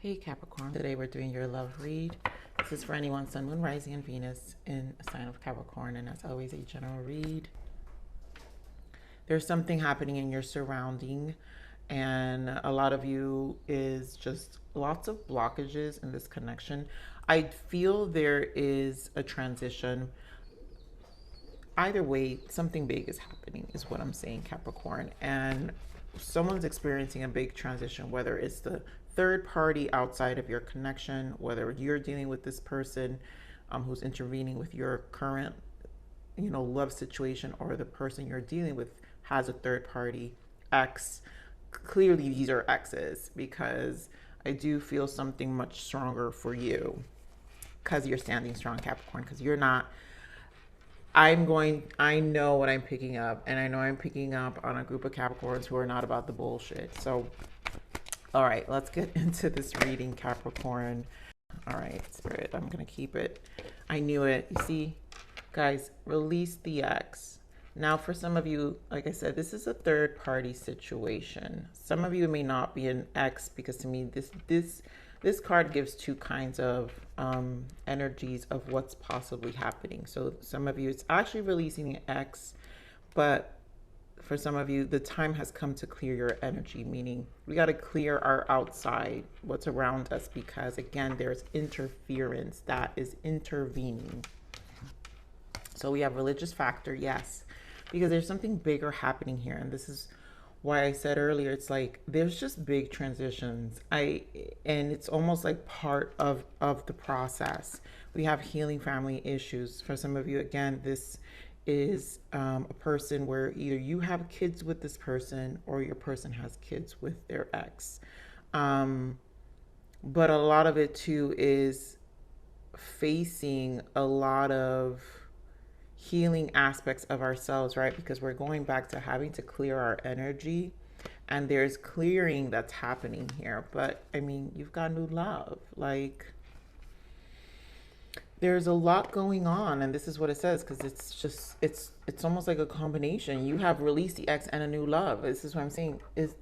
Hey Capricorn, today we're doing your love read. This is for anyone Sun, Moon, Rising, and Venus in a sign of Capricorn, and as always, a general read. There's something happening in your surrounding, and a lot of you is just lots of blockages in this connection. I feel there is a transition. Either way, something big is happening, is what I'm saying, Capricorn. And someone's experiencing a big transition, whether it's the third party outside of your connection, whether you're dealing with this person who's intervening with your current, love situation, or the person you're dealing with has a third party ex. Clearly, these are exes because I do feel something much stronger for you because you're standing strong, Capricorn, because you're not. I know what I'm picking up, and I know I'm picking up on a group of Capricorns who are not about the bullshit. So, all right, let's get into this reading, Capricorn. All right, Spirit, I'm going to keep it. I knew it. You see, guys, release the ex. Now, for some of you, like I said, this is a third party situation. Some of you may not be an ex because to me, this card gives two kinds of energies of what's possibly happening. So some of you, it's actually releasing an ex, but for some of you, the time has come to clear your energy, meaning we got to clear our outside, what's around us, because again, there's interference that is intervening. So we have religious factor, yes, because there's something bigger happening here. And this is why I said earlier, it's like there's just big transitions. And it's almost like part of the process. We have healing family issues. For some of you, again, this is a person where either you have kids with this person or your person has kids with their ex. But a lot of it too is facing a lot of healing aspects of ourselves, right? Because we're going back to having to clear our energy, and there's clearing that's happening here. But I mean, you've got new love. Like, there's a lot going on, and this is what it says, because it's almost like a combination. You have released the ex and a new love. This is what I'm saying. Is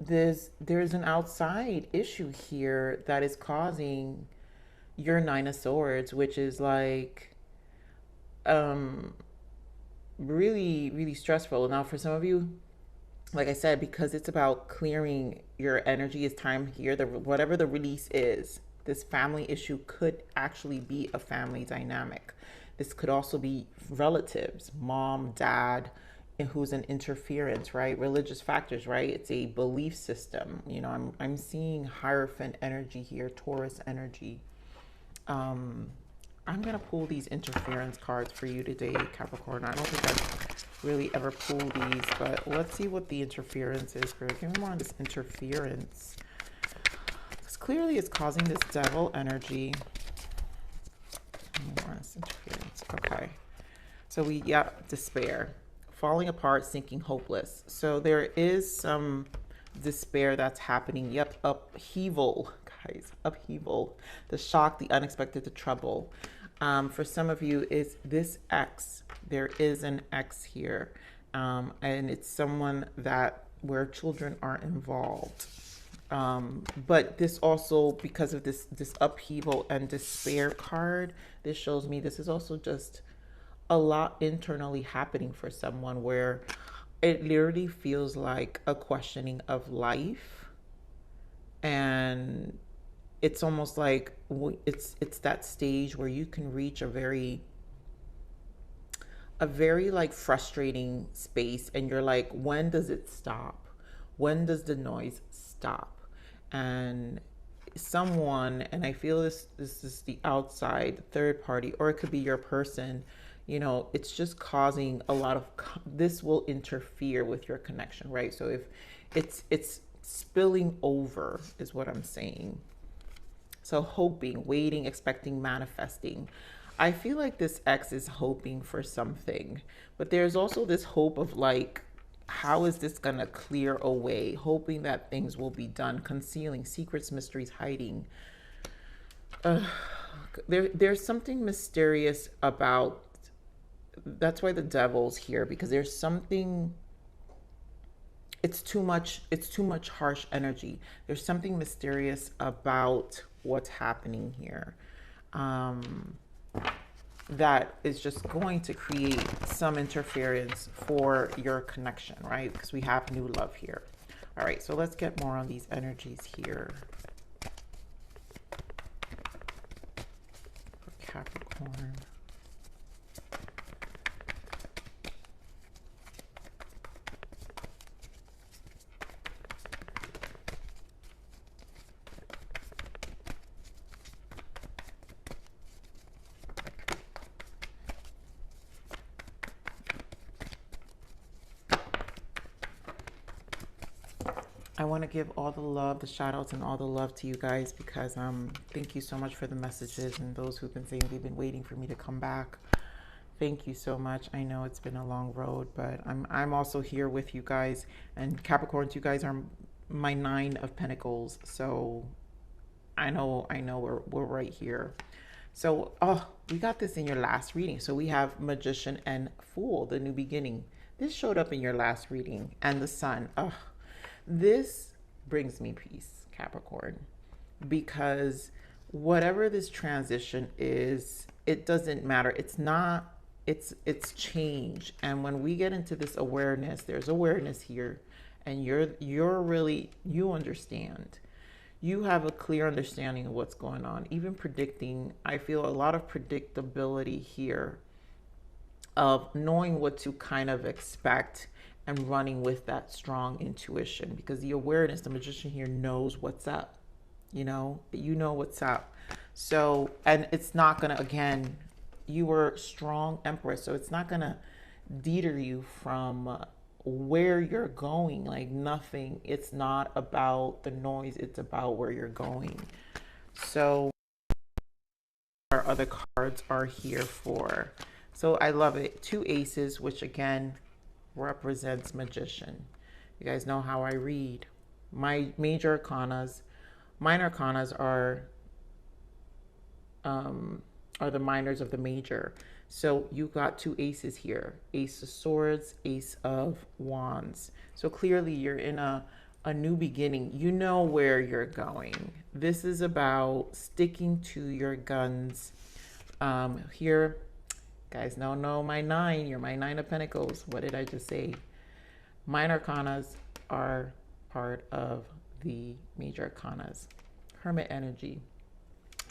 there's an outside issue here that is causing your Nine of Swords, which is like really, really stressful. Now, for some of you, like I said, because it's about clearing your energy, it's time here. Whatever the release is, this family issue could actually be a family dynamic. This could also be relatives, mom, dad, and who's an interference, right? Religious factors, right? It's a belief system. I'm seeing Hierophant energy here, Taurus energy. I'm going to pull these interference cards for you today, Capricorn. I don't think I've really ever pulled these, but let's see what the interference is. Give me more on this interference. Because clearly it's causing this devil energy. More on this interference. Okay. So despair. Falling apart, sinking, hopeless. So there is some despair that's happening. Yep, upheaval, guys, upheaval. The shock, the unexpected, the trouble. For some of you, is this ex. There is an ex here, and it's someone where children are involved. But this also, because of this upheaval and despair card, this shows me this is also just a lot internally happening for someone where it literally feels like a questioning of life, and it's almost like it's that stage where you can reach a very like frustrating space, and you're like, when does it stop? When does the noise stop? And someone, and I feel this is the outside third party, or it could be your person, it's just causing a lot of this will interfere with your connection, right? So if it's spilling over is what I'm saying. So hoping, waiting, expecting, manifesting. I feel like this ex is hoping for something, but there's also this hope of like, how is this gonna clear away? Hoping that things will be done, concealing secrets, mysteries, hiding. There's something mysterious about. That's why the devil's here, because there's something. It's too much harsh energy. There's something mysterious about what's happening here. That is just going to create some interference for your connection, right? Because we have new love here. All right, so let's get more on these energies here. For Capricorn. I want to give all the love, the shout outs and all the love to you guys because thank you so much for the messages and those who've been saying they've been waiting for me to come back. Thank you so much. I know it's been a long road, but I'm also here with you guys. And Capricorns, you guys are my 9 of Pentacles. So I know we're right here. So, oh, we got this in your last reading. So we have Magician and Fool, the new beginning. This showed up in your last reading, and the Sun. Oh, this brings me peace, Capricorn, because whatever this transition is, it doesn't matter. It's not, it's change. And when we get into this awareness, there's awareness here, and you're really, you understand. You have a clear understanding of what's going on, even predicting. I feel a lot of predictability here of knowing what to kind of expect and running with that strong intuition, because the awareness, the Magician here knows what's up, you know what's up. So, and it's not gonna, again, you were strong Empress, so it's not gonna deter you from where you're going. Like nothing, it's not about the noise, it's about where you're going. So our other cards are here for, so I love it. 2 aces, which again represents Magician. You guys know how I read. My major arcanas, minor arcanas are the minors of the major. So you got 2 aces here. Ace of Swords, Ace of Wands. So clearly you're in a new beginning. You know where you're going. This is about sticking to your guns. Here, guys, no, my 9. You're my 9 of Pentacles. What did I just say? Minor arcanas are part of the major arcanas. Hermit energy.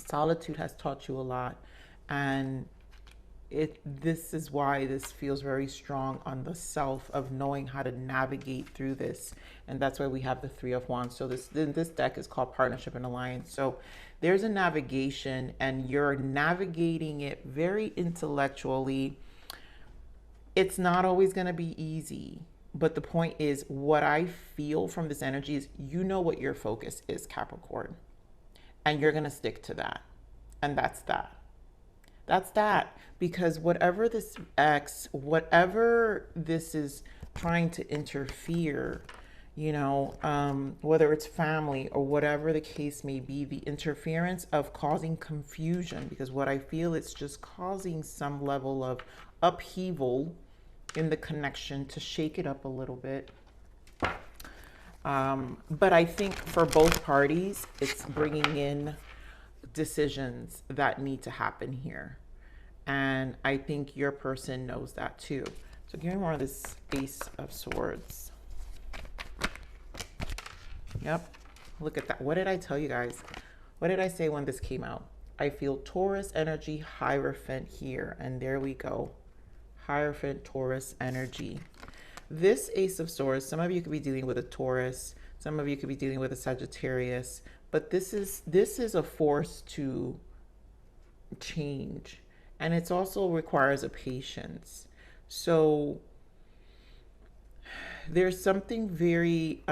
Solitude has taught you a lot, and this is why this feels very strong on the self of knowing how to navigate through this. And that's why we have the 3 of Wands. So this deck is called Partnership and Alliance. So there's a navigation, and you're navigating it very intellectually. It's not always going to be easy, but the point is, what I feel from this energy is, you know what your focus is, Capricorn, and you're going to stick to that. And that's that. That's that. Because whatever this whatever this is trying to interfere, you know, whether it's family or whatever the case may be, the interference of causing confusion, because what I feel, it's just causing some level of upheaval in the connection to shake it up a little bit. But I think for both parties, it's bringing in decisions that need to happen here. And I think your person knows that too. So give me more of this Ace of Swords. Yep. Look at that. What did I tell you guys? What did I say when this came out? I feel Taurus energy, Hierophant here. And there we go. Hierophant, Taurus energy. This Ace of Swords, some of you could be dealing with a Taurus. Some of you could be dealing with a Sagittarius. But this is a force to change. And it also requires a patience. So there's something very,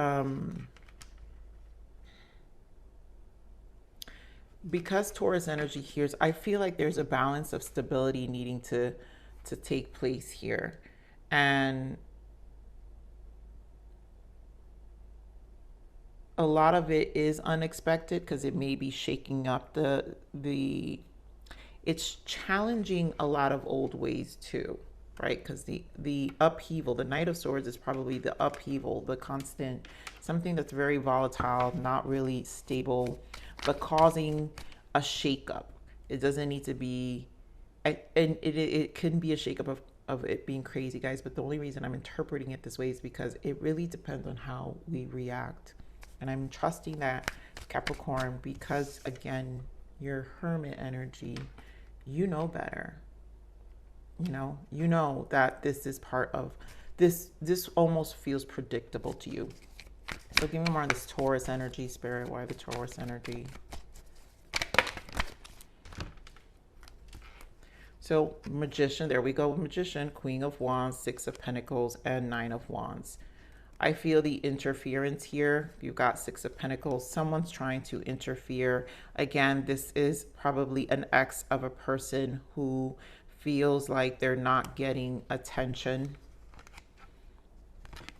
because Taurus energy here, I feel like there's a balance of stability needing to take place here. And a lot of it is unexpected because it may be shaking up it's challenging a lot of old ways too, right? Because the upheaval, the Knight of Swords is probably the upheaval, the constant, something that's very volatile, not really stable. but causing a shakeup. It doesn't need to be, and it can be a shakeup of it being crazy, guys. But the only reason I'm interpreting it this way is because it really depends on how we react. And I'm trusting that, Capricorn, because again, your hermit energy, you know better. You know that this is part of this. This almost feels predictable to you. So give me more on this Taurus energy, Spirit. Why the Taurus energy? So Magician, there we go. Magician, Queen of Wands, Six of Pentacles, and Nine of Wands. I feel the interference here. You've got Six of Pentacles. Someone's trying to interfere. Again, this is probably an ex of a person who feels like they're not getting attention.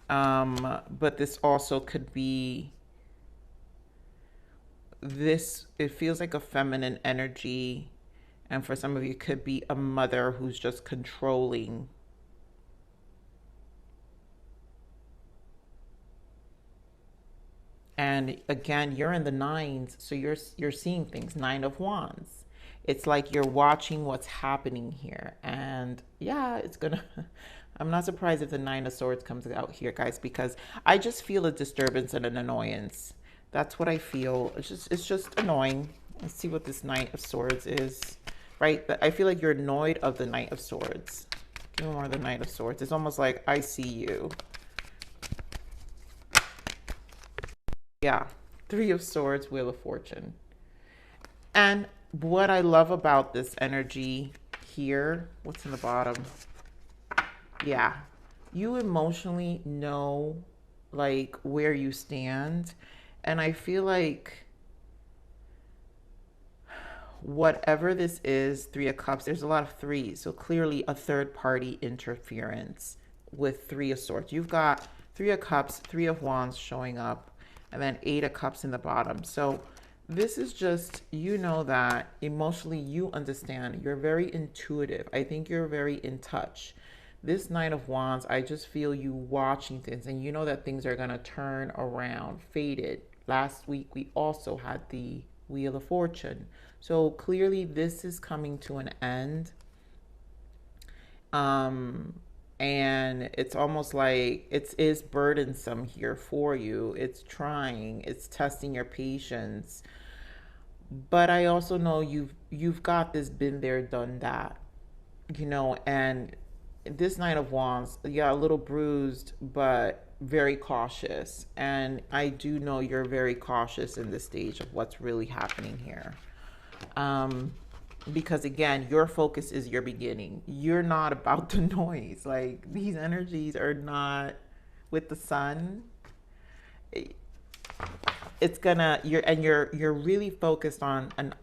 But this also could be this. It feels like a feminine energy. And for some of you, it could be a mother who's just controlling. And again, you're in the nines, so you're seeing things. Nine of Wands. It's like you're watching what's happening here. And yeah, it's gonna, I'm not surprised if the Nine of Swords comes out here, guys, because I just feel a disturbance and an annoyance. That's what I feel. It's just annoying. Let's see what this Knight of Swords is. Right? I feel like you're annoyed of the Knight of Swords. Give me more of the Knight of Swords. It's almost like, I see you. Yeah. Three of Swords, Wheel of Fortune. And what I love about this energy here, what's in the bottom? Yeah. You emotionally know, like, where you stand. And I feel like whatever this is, Three of Cups, there's a lot of threes. So clearly a third party interference with Three of Swords. You've got Three of Cups, Three of Wands showing up, and then Eight of Cups in the bottom. So this is just, you know, that emotionally you understand. You're very intuitive. I think you're very in touch. This Knight of Wands, I just feel you watching things, and you know that things are going to turn around. Fated. Last week we also had the Wheel of Fortune. So clearly this is coming to an end. And it's almost like it is burdensome here for you. It's trying, it's testing your patience. But I also know you've got this, been there, done that, you know. And this Knight of Wands, yeah, a little bruised, but very cautious. And I do know you're very cautious in this stage of what's really happening here. Because again, your focus is your beginning. You're not about the noise. Like, these energies are not with the sun. It's gonna, you're really focused on an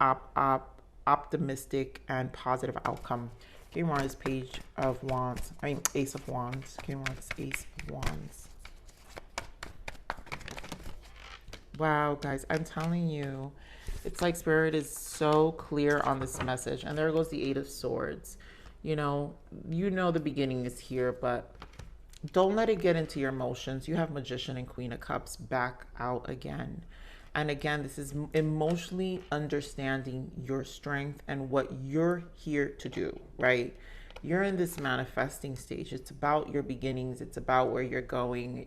optimistic and positive outcome. Give me more of this Page of Wands. I mean, Ace of Wands. Give me more of this Ace of Wands. Wow, guys, I'm telling you, it's like Spirit is so clear on this message. And there goes the Eight of Swords. You know the beginning is here, but don't let it get into your emotions. You have Magician and Queen of Cups back out again. And again, this is emotionally understanding your strength and what you're here to do, right? You're in this manifesting stage. It's about your beginnings. It's about where you're going.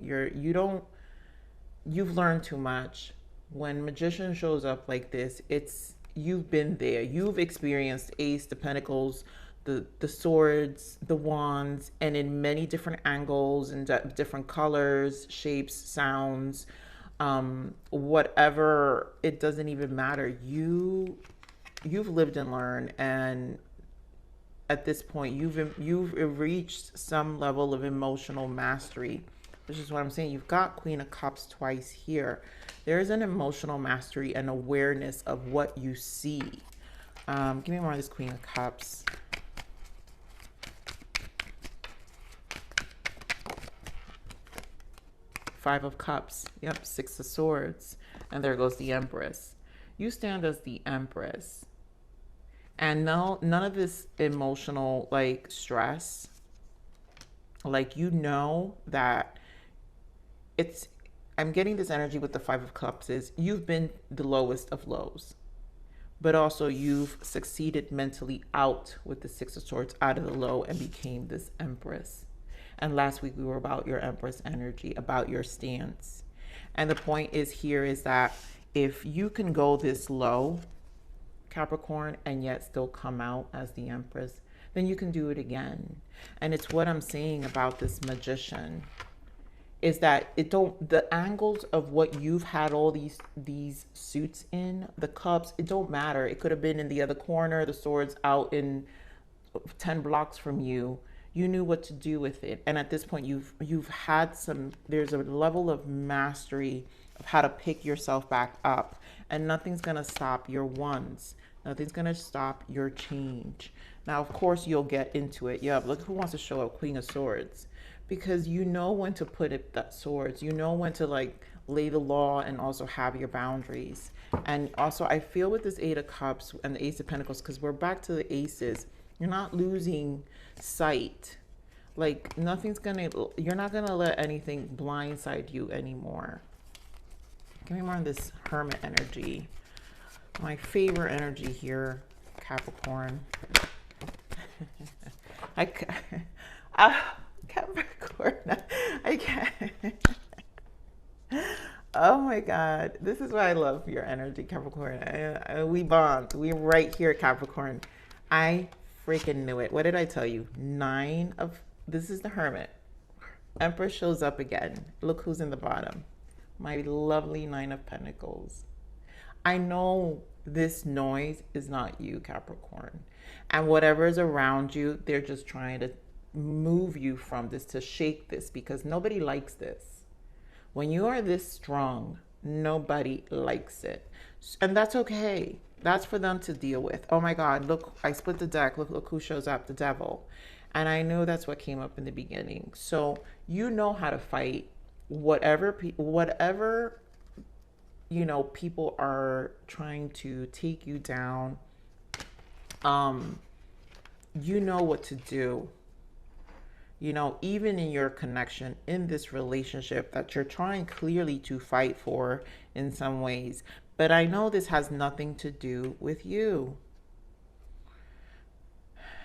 You've learned too much. When Magician shows up like this, you've been there. You've experienced Ace, the Pentacles, the Swords, the Wands, and in many different angles and different colors, shapes, sounds, whatever. It doesn't even matter. You've lived and learned, and at this point, you've reached some level of emotional mastery, which is what I'm saying. You've got Queen of Cups twice here. There's an emotional mastery and awareness of what you see. Give me more of this Queen of Cups. Five of Cups. Yep, Six of Swords. And there goes the Empress. You stand as the Empress. And no, none of this emotional, like, stress. Like, you know that it's, I'm getting this energy with the Five of Cups is you've been the lowest of lows, but also you've succeeded mentally out with the Six of Swords out of the low and became this Empress. And last week we were about your Empress energy, about your stance. And the point is here is that if you can go this low, Capricorn, and yet still come out as the Empress, then you can do it again. And it's what I'm saying about this Magician is that the angles of what you've had all these suits in, the cups, it don't matter. It could have been in the other corner, the swords out in 10 blocks from you. You knew what to do with it. And at this point you've had there's a level of mastery of how to pick yourself back up, and nothing's going to stop your wands. Nothing's going to stop your change. Now, of course, you'll get into it. Yeah, look who wants to show up, Queen of Swords. Because you know when to put it that swords. You know when to like lay the law and also have your boundaries. And also I feel with this Eight of Cups and the Ace of Pentacles, because we're back to the aces, you're not losing sight. Like you're not gonna let anything blindside you anymore. Give me more of this Hermit energy. My favorite energy here, Capricorn. Capricorn, I can't. Oh my God, this is why I love your energy, Capricorn. We bond. We're right here, Capricorn. I freaking knew it. What did I tell you? This is the Hermit. Empress shows up again. Look who's in the bottom. My lovely Nine of Pentacles. I know this noise is not you, Capricorn. And whatever is around you, they're just trying to move you from this, to shake this, because nobody likes this. When you are this strong, nobody likes it. And that's okay. That's for them to deal with. Oh my God, look, I split the deck. Look who shows up, the Devil. And I know that's what came up in the beginning. So you know how to fight whatever you know, people are trying to take you down. You know what to do. You know, even in your connection, in this relationship that you're trying clearly to fight for in some ways. But I know this has nothing to do with you.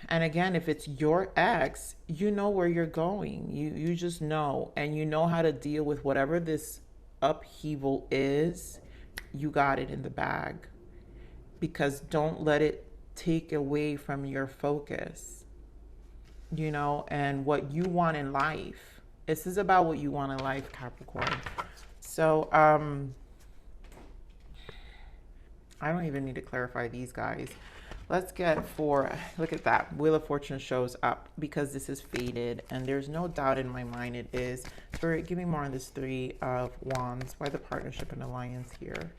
And again, if it's your ex, you know where you're going. You just know, and you know how to deal with whatever this upheaval is. You got it in the bag, because don't let it take away from your focus, you know, and what you want in life. This is about what you want in life, Capricorn. So I don't even need to clarify these guys. Let's get look at that. Wheel of Fortune shows up, because this is faded, and there's no doubt in my mind it is. Spirit, give me more on this Three of Wands. Why the partnership and alliance here?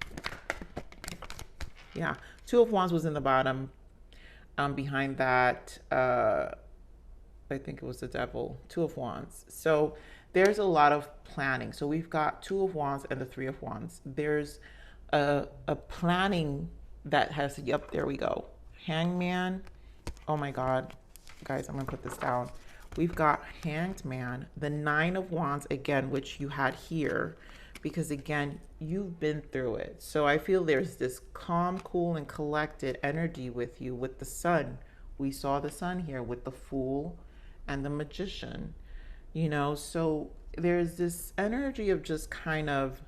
Yeah, Two of Wands was in the bottom. Behind that, I think it was the Devil. Two of Wands. So there's a lot of planning. So we've got Two of Wands and the Three of Wands. There's a planning that has, yep, there we go. Hangman. Oh my God, guys, I'm gonna put this down. We've got Hanged Man, the Nine of Wands again, which you had here, because again, you've been through it. So I feel there's this calm, cool, and collected energy with you. With the Sun, we saw the Sun here with the Fool and the Magician, you know. So there's this energy of just kind of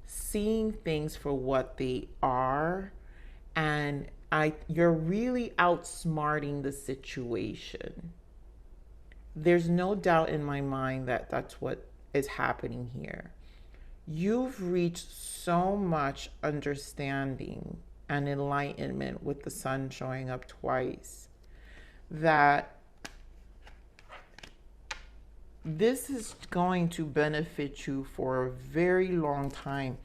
seeing things for what they are, and you're really outsmarting the situation. There's no doubt in my mind that that's what is happening here. You've reached so much understanding and enlightenment with the Sun showing up twice, that this is going to benefit you for a very long time.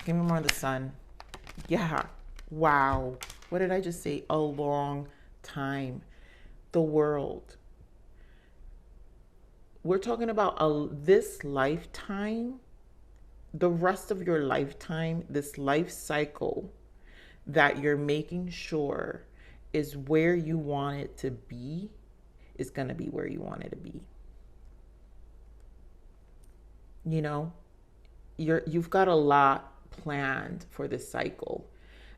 Give me more of the Sun. Yeah. Wow. What did I just say? A long time. The World. We're talking about this lifetime, the rest of your lifetime, this life cycle that you're making sure is where you want it to be, is going to be where you want it to be. You know, you've got a lot planned for this cycle.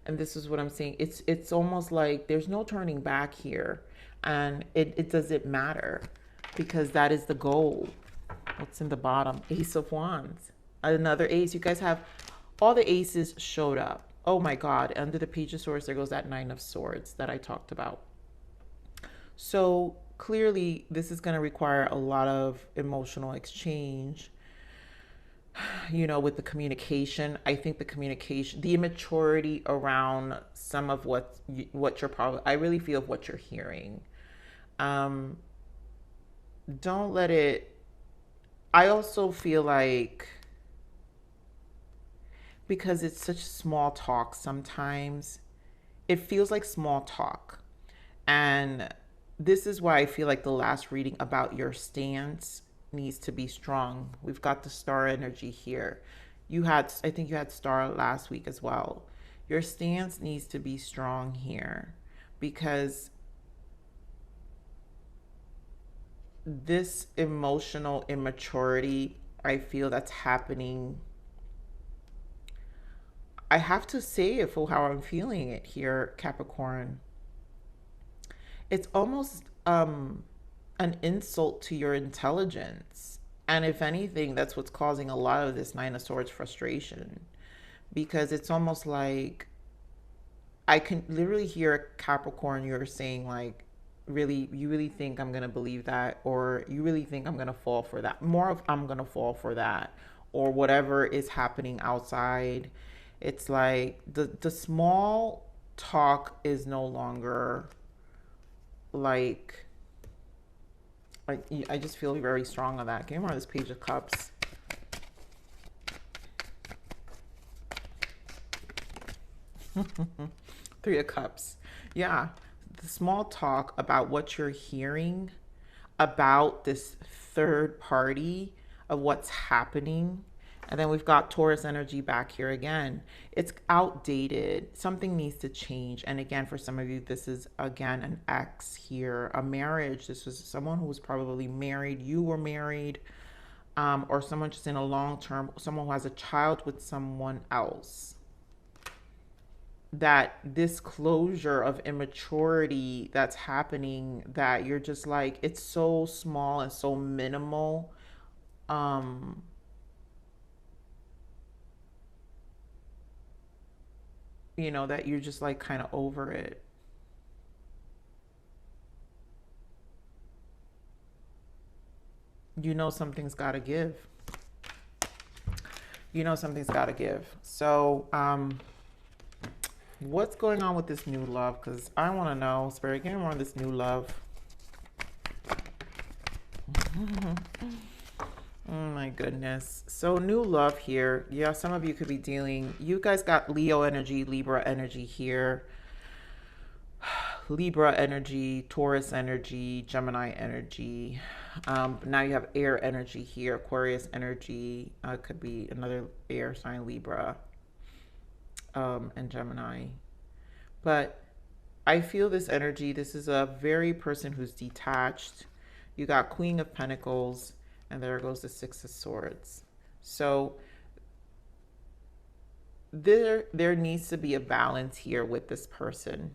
And this is what I'm saying. It's almost like there's no turning back here. And it doesn't matter because that is the goal. What's in the bottom? Ace of Wands. Another ace. You guys have all the aces showed up. Oh my God. Under the Page of Swords, there goes that Nine of Swords that I talked about. So clearly, this is going to require a lot of emotional exchange, you know, with the communication. I think the communication, the immaturity around some of what you're probably, I really feel what you're hearing. Don't let it, I also feel like, because it's such small talk sometimes, it feels like small talk. And this is why I feel like the last reading about your stance needs to be strong. We've got the star energy here. I think you had star last week as well. Your stance needs to be strong here because this emotional immaturity, I feel that's happening. I have to say it for how I'm feeling it here, Capricorn. It's almost an insult to your intelligence. And if anything, that's what's causing a lot of this Nine of Swords frustration. Because it's almost like I can literally hear Capricorn, you're saying like, really, you really think I'm going to believe that? Or you really think I'm going to fall for that? More of I'm going to fall for that. Or whatever is happening outside. It's like the small talk is no longer like, I just feel very strong on that. Give me more of this Page of Cups. Three of Cups. Yeah. The small talk about what you're hearing about this third party of what's happening. And then we've got Taurus energy back here again. It's outdated. Something needs to change. And again, for some of you, this is, again, an ex here. A marriage. This was someone who was probably married. You were married. Or someone just in a long-term, someone who has a child with someone else. That this closure of immaturity that's happening, that you're just like, it's so small and so minimal. You know, that you're just like kind of over it. You know, something's got to give. You know, something's got to give. So, what's going on with this new love? Because I want to know, Spirit, give me more of this new love. Oh my goodness. So new love here. Yeah, some of you could be dealing, you guys got Leo energy, Libra energy here. Libra energy, Taurus energy, Gemini energy. Now you have air energy here, Aquarius energy. Could be another air sign, Libra, and Gemini. But I feel this energy. This is a very person who's detached. You got Queen of Pentacles. And there goes the Six of Swords. So there needs to be a balance here with this person.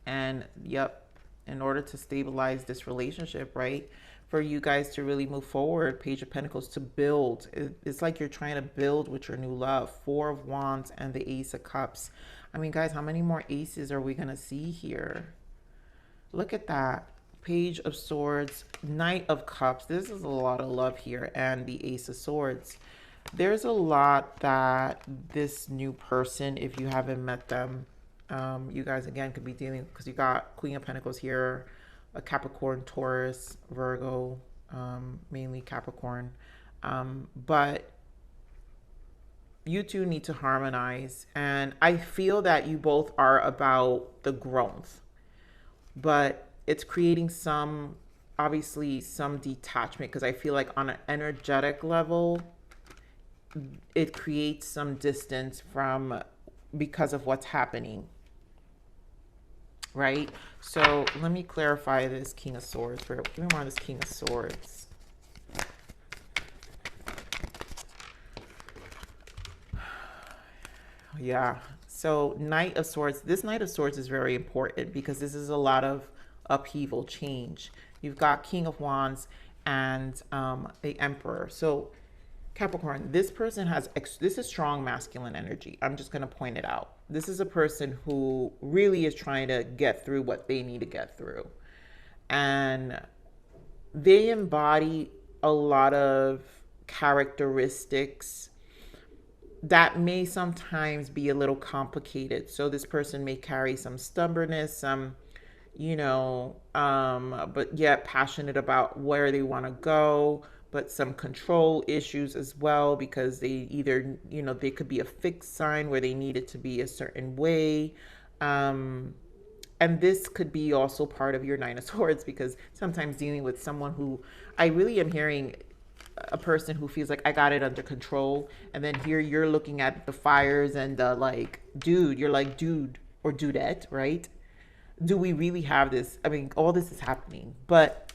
And yep, in order to stabilize this relationship, right? For you guys to really move forward, Page of Pentacles, to build. It's like you're trying to build with your new love. Four of Wands and the Ace of Cups. I mean, guys, how many more aces are we going to see here? Look at that. Page of Swords, Knight of Cups. This is a lot of love here. And the Ace of Swords. There's a lot that this new person, if you haven't met them, you guys, again, could be dealing, because you got Queen of Pentacles here, a Capricorn, Taurus, Virgo, mainly Capricorn. But you two need to harmonize. And I feel that you both are about the growth. But it's creating some, obviously, some detachment, because I feel like on an energetic level, it creates some distance from, because of what's happening, right? So let me clarify this King of Swords. Give me more of this King of Swords. Yeah. So Knight of Swords, this Knight of Swords is very important because this is a lot of upheaval, change. You've got King of Wands and the Emperor. So Capricorn, this person has, this is strong masculine energy. I'm just going to point it out. This is a person who really is trying to get through what they need to get through. And they embody a lot of characteristics that may sometimes be a little complicated. So this person may carry some stubbornness, some, but yet passionate about where they want to go, but some control issues as well, because they either, they could be a fixed sign where they need it to be a certain way. And this could be also part of your Nine of Swords, because sometimes dealing with someone who I really am hearing a person who feels like I got it under control. And then here you're looking at the fires and like, dude, you're like, dude or dudette, right? Do we really have this? I mean, all this is happening, but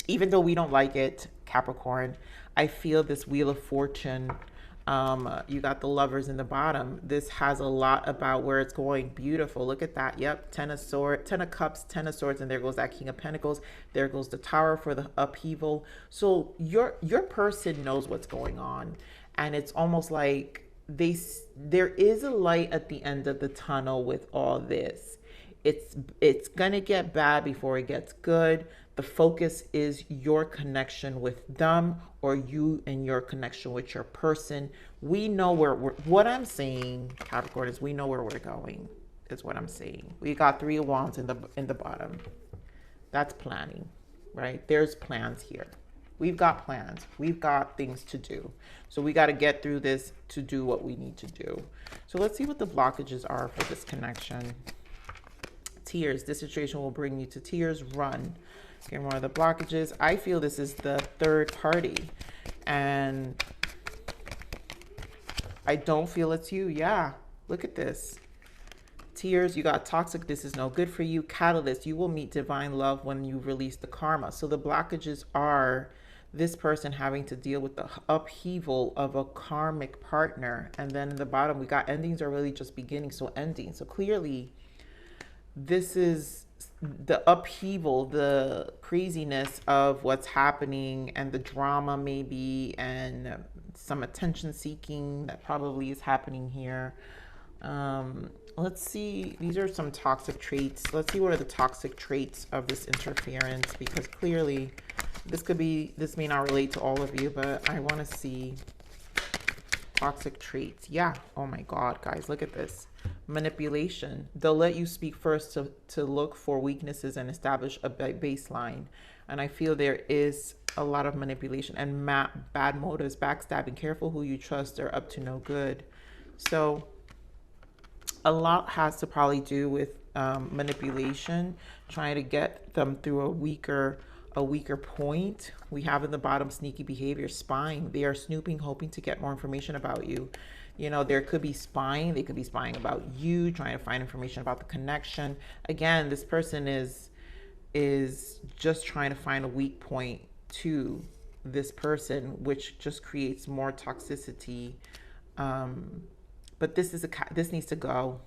even though we don't like it, Capricorn, I feel this Wheel of Fortune. You got the Lovers in the bottom. This has a lot about where it's going. Beautiful. Look at that. Yep. 10 of Swords, 10 of Cups, 10 of Swords, and there goes that King of Pentacles. There goes the Tower for the upheaval. So your person knows what's going on, and it's almost like there is a light at the end of the tunnel with all this. It's gonna get bad before it gets good. The focus is your connection with them, or you and your connection with your person. We know what I'm saying, Capricorn, is we know where we're going, is what I'm saying. We got 3 of Wands in the bottom. That's planning, right? There's plans here. We've got plans. We've got things to do. So we got to get through this to do what we need to do. So let's see what the blockages are for this connection. Tears. This situation will bring you to tears. Run. Get more of the blockages. I feel this is the third party, and I don't feel it's you. Yeah, look at this. Tears. You got toxic. This is no good for you. Catalyst. You will meet divine love when you release the karma. So the blockages are this person having to deal with the upheaval of a karmic partner, and then in the bottom we got endings are really just beginning. So ending. So clearly this is the upheaval, the craziness of what's happening, and the drama maybe, and some attention seeking that probably is happening here. Let's see, these are some toxic traits. Let's see what are the toxic traits of this interference, because clearly this may not relate to all of you, but I want to see toxic traits. Yeah. Oh my God, guys, look at this. Manipulation. They'll let you speak first to look for weaknesses and establish a baseline. And I feel there is a lot of manipulation and bad motives, backstabbing. Careful who you trust. They're up to no good. So a lot has to probably do with manipulation, trying to get them through a weaker point. We have in the bottom sneaky behavior, spying. They are snooping, hoping to get more information about you. There could be spying. They could be spying about you, trying to find information about the connection. Again, this person is just trying to find a weak point to this person, which just creates more toxicity. But this needs to go.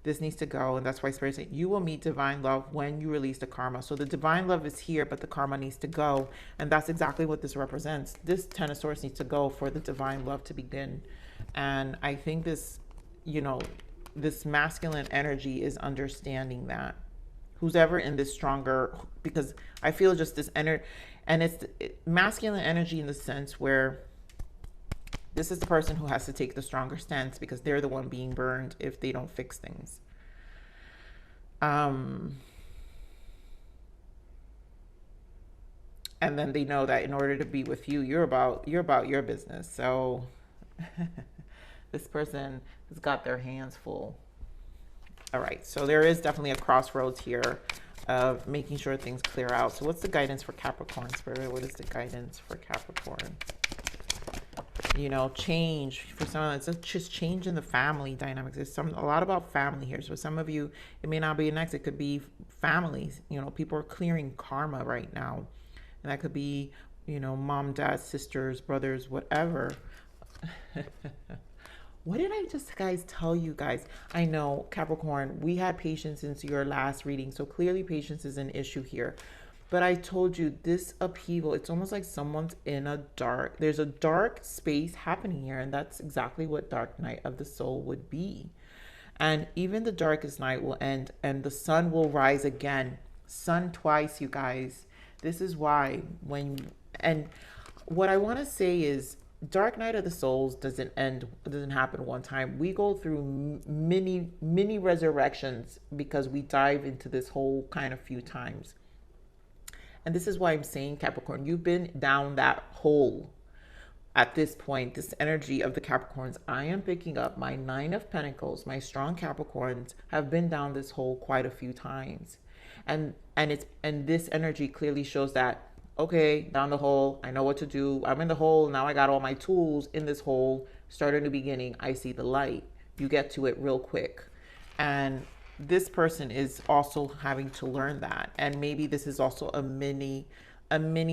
This needs to go. And that's why Spirit is saying you will meet divine love when you release the karma. So the divine love is here, but the karma needs to go. And that's exactly what this represents. This 10 of Swords needs to go for the divine love to begin. And I think this, this masculine energy is understanding that. Who's ever in this stronger, because I feel just this energy, and it's masculine energy in the sense where this is the person who has to take the stronger stance, because they're the one being burned if they don't fix things. And then they know that in order to be with you, you're about your business. So this person has got their hands full. All right, so there is definitely a crossroads here of making sure things clear out. So what's the guidance for Capricorn, Spirit? What is the guidance for Capricorn? Change. For some, it's just change in the family dynamics. There's a lot about family here. So some of you, it may not be an ex, it could be families. People are clearing karma right now. And that could be, mom, dad, sisters, brothers, whatever. What did I just, guys, tell you guys? I know, Capricorn, we had patience since your last reading, so clearly patience is an issue here. But I told you this upheaval, it's almost like someone's in a dark, there's a dark space happening here, and that's exactly what dark night of the soul would be. And even the darkest night will end and the sun will rise again. Sun twice, you guys. This is why and what I want to say is dark night of the souls doesn't happen one time. We go through many resurrections because we dive into this hole kind of few times. And this is why I'm saying, Capricorn, you've been down that hole. At this point, this energy of the Capricorns, I am picking up my 9 of Pentacles. My strong Capricorns have been down this hole quite a few times. And this energy clearly shows that, okay, down the hole, I know what to do. I'm in the hole. Now I got all my tools in this hole. Start a new beginning. I see the light. You get to it real quick. And this person is also having to learn that. And maybe this is also a mini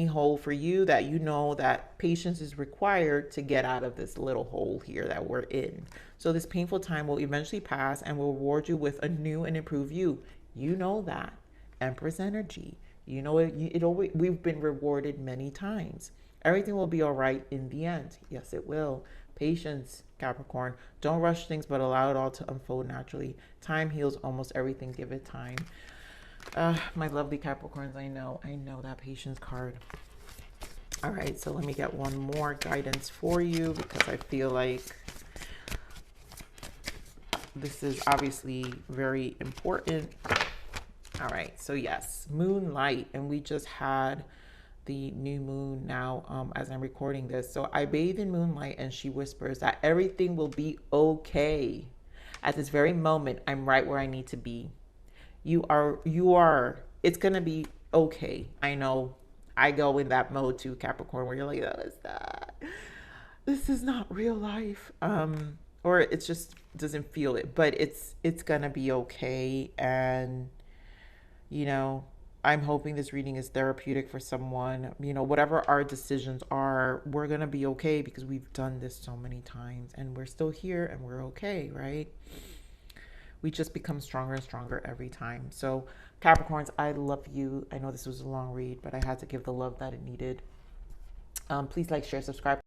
hole for you, that you know that patience is required to get out of this little hole here that we're in. So this painful time will eventually pass and will reward you with a new and improved you. You know that. Empress energy. You know we've been rewarded many times. Everything will be all right in the end. Yes, it will. Patience, Capricorn. Don't rush things, but allow it all to unfold naturally. Time heals almost everything. Give it time. My lovely Capricorns, I know that patience card. All right, so let me get one more guidance for you because I feel like this is obviously very important. All right, so yes, moonlight, and we just had the new moon now as I'm recording this. So I bathe in moonlight, and she whispers that everything will be okay. At this very moment, I'm right where I need to be. You are, it's going to be okay. I know I go in that mode too, Capricorn, where you're like, oh, it's not, this is not real life. Or it just doesn't feel it, but it's going to be okay. And, you know, I'm hoping this reading is therapeutic for someone. You know, whatever our decisions are, we're going to be okay because we've done this so many times and we're still here and we're okay, right? We just become stronger and stronger every time. So Capricorns, I love you. I know this was a long read, but I had to give the love that it needed. Please like, share, subscribe.